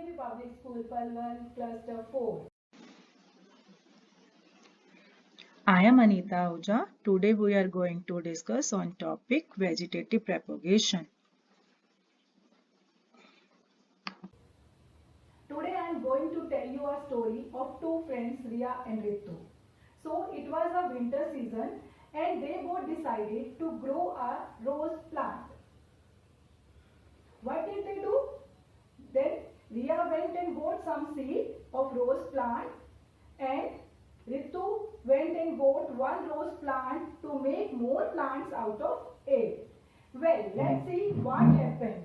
Devi Public School, Palwal, Cluster 4. I am Anita Ahuja. Today we are going to discuss on topic vegetative propagation. Today I am going to tell you a story of two friends, Riya and Ritu. So it was a winter season and they both decided to grow a rose plant. What did they do? Then Riya went and bought some seed of rose plant and Ritu went and bought one rose plant to make more plants out of it. Well, let's see what happened.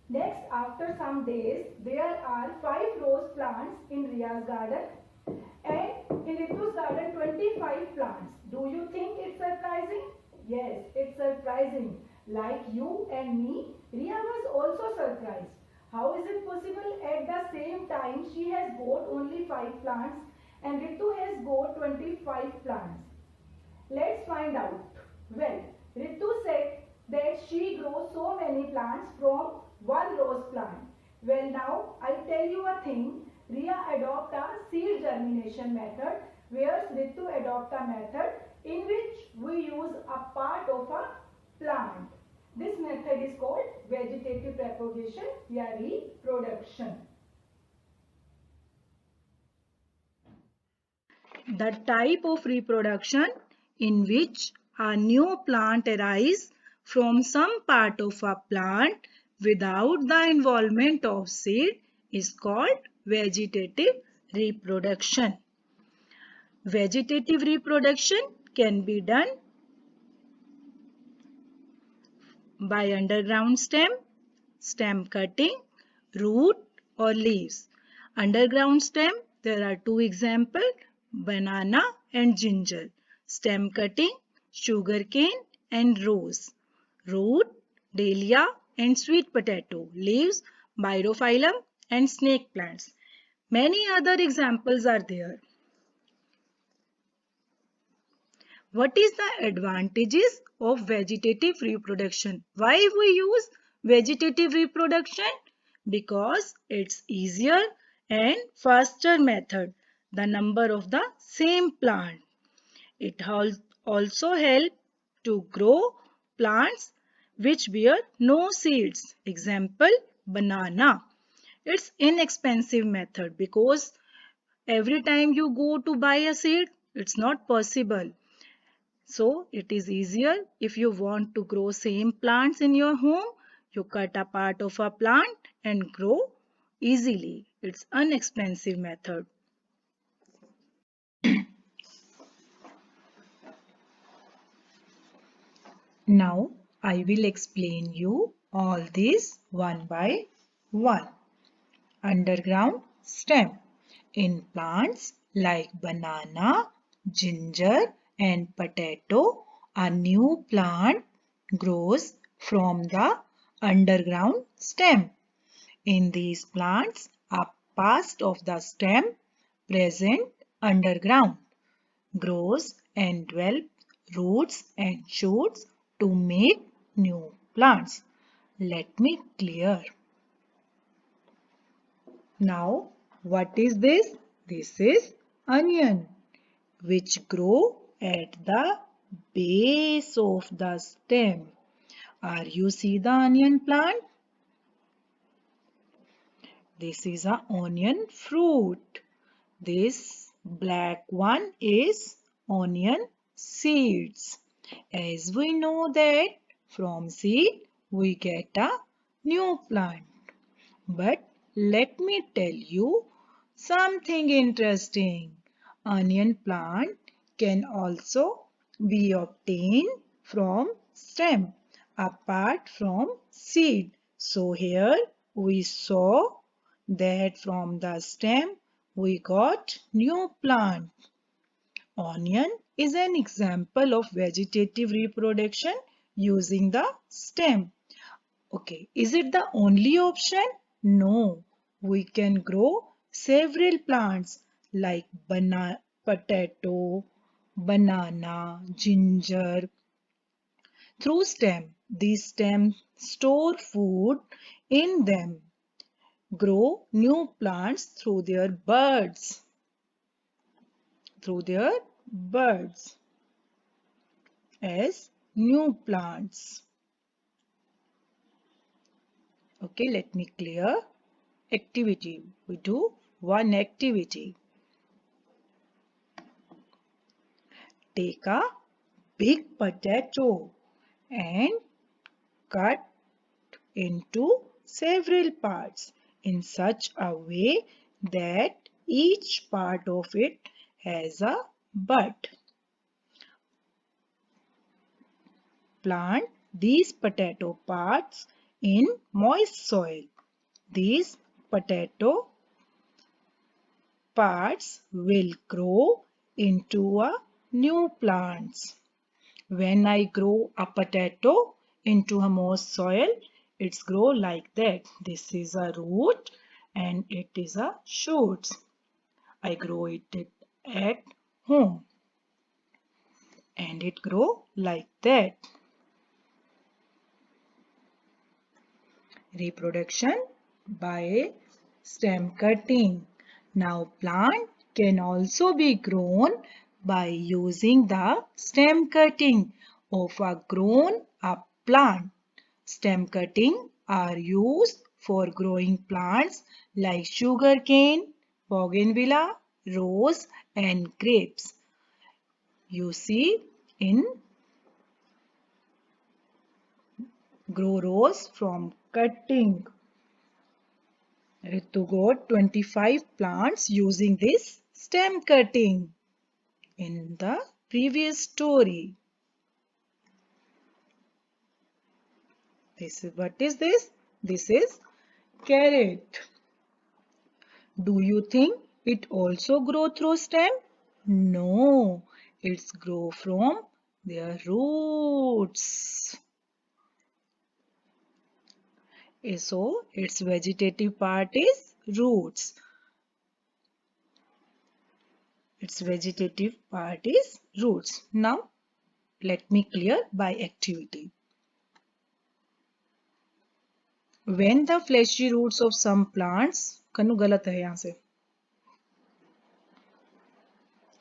Next, after some days, there are 5 rose plants in Riya's garden and in Ritu's garden 25 plants. Do you think it's surprising? Yes, it's surprising. Like you and me, Riya was also surprised. How is it possible at the same time she has bought only 5 plants and Ritu has bought 25 plants? Let's find out. Well, Ritu said that she grows so many plants from one rose plant. Well, now I'll tell you a thing. Riya adopt a seed germination method, whereas Ritu adopt a method in which we use a part of a plant. This method is called vegetative propagation or reproduction. The type of reproduction in which a new plant arises from some part of a plant without the involvement of seed is called vegetative reproduction. Vegetative reproduction can be done by underground stem, stem cutting, root or leaves. Underground stem, there are two examples, banana and ginger. Stem cutting, sugarcane and rose. Root, dahlia and sweet potato. Leaves, birophyllum and snake plants. Many other examples are there. What is the advantages of vegetative reproduction? Why we use vegetative reproduction? Because it's easier and faster method. The number of the same plant. It also helps to grow plants which bear no seeds. Example, banana. It's inexpensive method because every time you go to buy a seed, it's not possible. So it is easier if you want to grow same plants in your home, you cut a part of a plant and grow easily. It's inexpensive method. Now I will explain you all these one by one. Underground stem. In plants like banana, ginger and potato, a new plant grows from the underground stem. In these plants, a part of the stem present underground grows and develops roots and shoots to make new plants. Let me clear. Now, what is this? This is onion, which grow at the base of the stem. Are you see the onion plant? This is a onion fruit. This black one is onion seeds. As we know that from seed we get a new plant. But let me tell you something interesting. Onion plant can also be obtained from stem apart from seed. So here we saw that from the stem we got new plant. Onion is an example of vegetative reproduction using the stem. Okay, is it the only option? No, we can grow several plants like potato, banana, ginger through stem. These stems store food in them, grow new plants through their buds as new plants. Okay, let me clear. Activity. We do one activity. Take a big potato and cut into several parts in such a way that each part of it has a bud. Plant these potato parts in moist soil. These potato parts will grow into a new plants. When I grow a potato into a moist soil, it's grow like that. This is a root and it is a shoots. I grow it at home and it grow like that. Reproduction by stem cutting. Now plant can also be grown by using the stem cutting of a grown up plant. Stem cutting are used for growing plants like sugarcane, bougainvillea, rose and grapes. You see in grow rose from cutting. Ritu got 25 plants using this stem cutting in the previous story. What is this? This is carrot. Do you think it also grow through stem? No, it's grow from their roots. So its vegetative part is roots. Its vegetative part is roots. Now let me clear by activity. When the fleshy roots of some plants, कनु गलत है यहाँ से,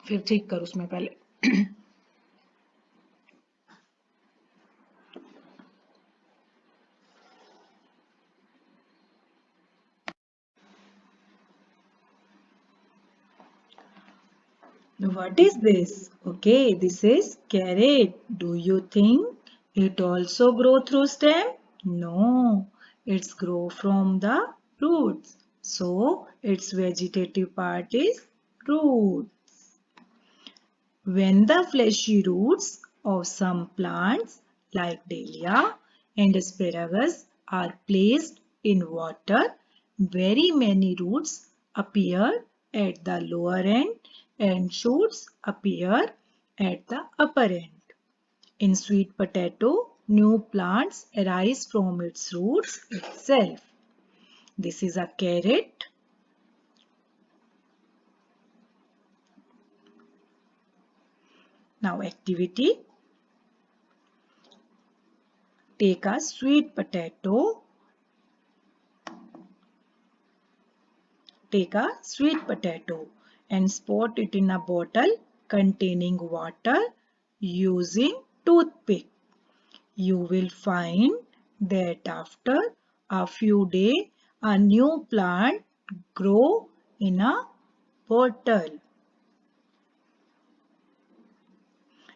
फिर ठीक कर उसमें पहले. What is this? Okay, this is carrot. Do you think it also grow through stem? No, it's grow from the roots. So its vegetative part is root. When the fleshy roots of some plants like dahlia and asparagus are placed in water, very many roots appear at the lower end and shoots appear at the upper end. In sweet potato, new plants arise from its roots itself. This is a carrot. Now activity. Take a sweet potato. Take a sweet potato and spot it in a bottle containing water using toothpick. You will find that after a few days a new plant grow in a bottle.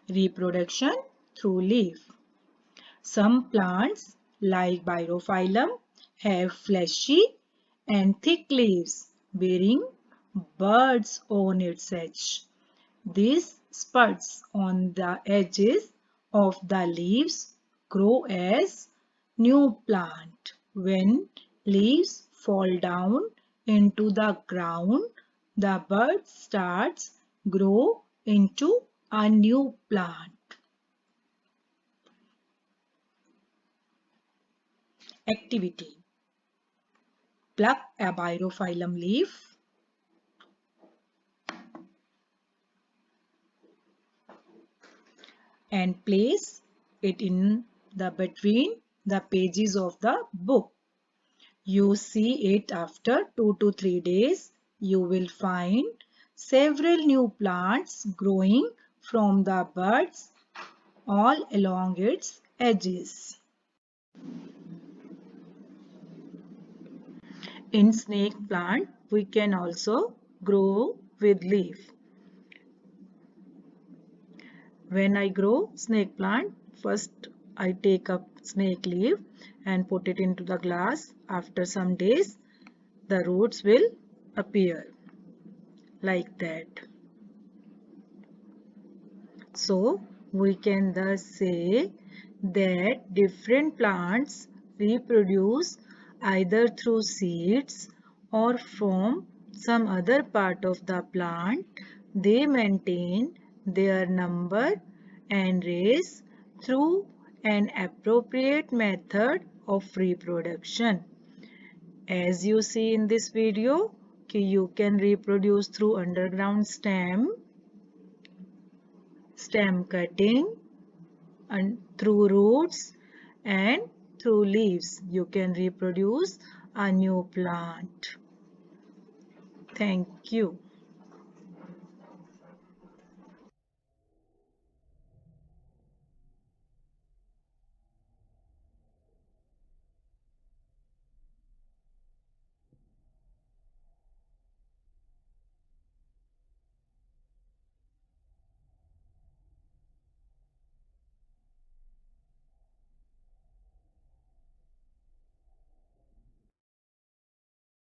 Reproduction through leaf. Some plants like Birophyllum have fleshy and thick leaves bearing buds on its edge. These spuds on the edges of the leaves grow as new plant. When leaves fall down into the ground, the bud starts grow into a new plant. Activity. Pluck a Birophyllum leaf. And place it in the between the pages of the book. You see it after 2 to 3 days. You will find several new plants growing from the buds all along its edges. In snake plant, we can also grow with leaf. When I grow snake plant, first I take up snake leaf and put it into the glass. After some days, the roots will appear like that. So, we can thus say that different plants reproduce either through seeds or from some other part of the plant. They maintain their number and race through an appropriate method of reproduction. As you see in this video, you can reproduce through underground stem cutting, and through roots and through leaves. You can reproduce a new plant. Thank you.